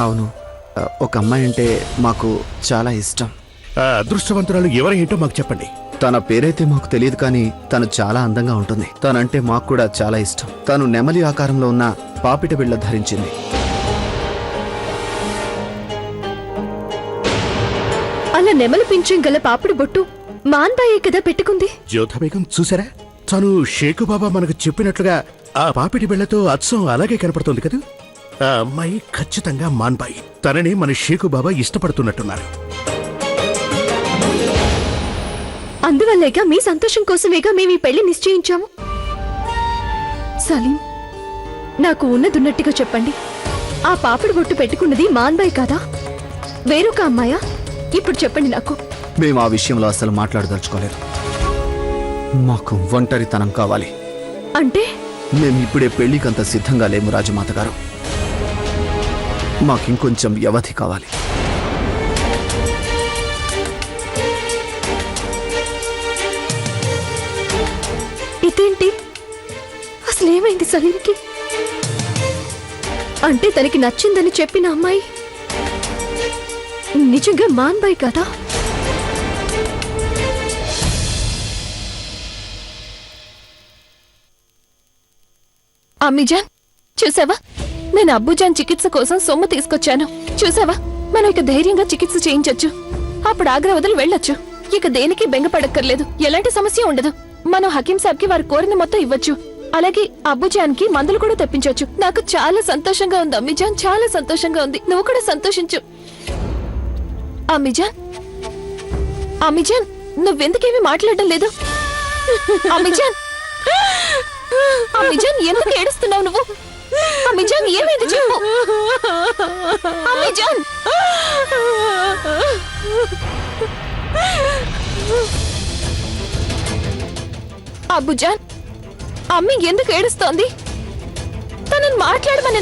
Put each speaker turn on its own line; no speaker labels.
అవును, ఒక అమ్మాయి అంటే మాకు చాలా ఇష్టం.
ఆ అదృష్టవంతురాలు ఎవరేంటో మాకు చెప్పండి.
తన పేరైతే మాకు తెలియదు, కానీ తను చాలా అందంగా ఉంటుంది. తనంటే మాకు కూడా చాలా ఇష్టం. తను నెమలి ఆకారంలో ఉన్న పాపిట బిళ్ళ ధరించింది.
అలా నెమలి పింఛం గల పాపిడి బొట్టు మాన్బాయే కదా పెట్టుకుంది.
జ్యోధ బేగం చూసారా, తను షేకు బాబా మనకు చెప్పినట్లుగా ఆ పాపిటి బిళ్లతో అచ్చం అలాగే కనపడుతుంది కదా. ఆ అమ్మాయి ఖచ్చితంగా మాన్బాయి. తనని మన షేకు బాబా ఇష్టపడుతున్నట్టున్నారు.
అందువల్లేగా మీ సంతోషం కోసమేగా మేము ఈ పెళ్లి నిశ్చయించాము. సలీం, నాకు ఉన్నదున్నట్టుగా చెప్పండి, ఆ పాపిడి బొట్టు పెట్టుకున్నది మాన్బాయ్ కాదా, వేరొక అమ్మాయా? ఇప్పుడు చెప్పండి నాకు.
మేము ఆ విషయంలో అసలు మాట్లాడదలుచుకోలేదు. మాకు ఒంటరితనం కావాలి.
అంటే
మేము ఇప్పుడే పెళ్లికంత సిద్ధంగా లేము రాజమాత గారు. మాకింకొంచెం వ్యవధి కావాలి.
ఇదేంటి, అసలేమైంది సలీంకి? అంటే తనకి నచ్చిందని చెప్పిన అమ్మాయి నిజంగా మాన్బాయ్ కదా?
అమ్మిజాన్, చూసావా, నేను అబ్బుజాన్ చికిత్స కోసం సొమ్ము తీసుకొచ్చాను. చూసావా, మనం ఇక ధైర్యంగా చికిత్స చేయించొచ్చు. అప్పుడు ఆగ్రా వదిలి వెళ్ళొచ్చు. ఇక దేనికి బెంగపడక్కర్లేదు. ఎలాంటి సమస్య ఉండదు. మనం హకీం సాబ్ కి వారు కోరిన మొత్తం ఇవ్వచ్చు. అలాగే అబ్బుజాన్ కి మందులు కూడా తెప్పించవచ్చు. నాకు చాలా సంతోషంగా ఉంది అమ్మిజాన్, చాలా సంతోషంగా ఉంది. నువ్వు కూడా సంతోషించు. అమ్మిజాన్, అమ్మిజాన్, నువ్వెందుకేమీ మాట్లాడడం లేదు? అమ్మిజాన్, అమ్మిజాన్, ఎందుకు ఏడుస్తున్నావు నువ్వు? అమ్మిజాన్, ఏమైంది చెప్పు. అమ్మిజాన్, అబ్బుజాన్, అమ్మి ఎందుకు ఏడుస్తోంది? తనని మాట్లాడమని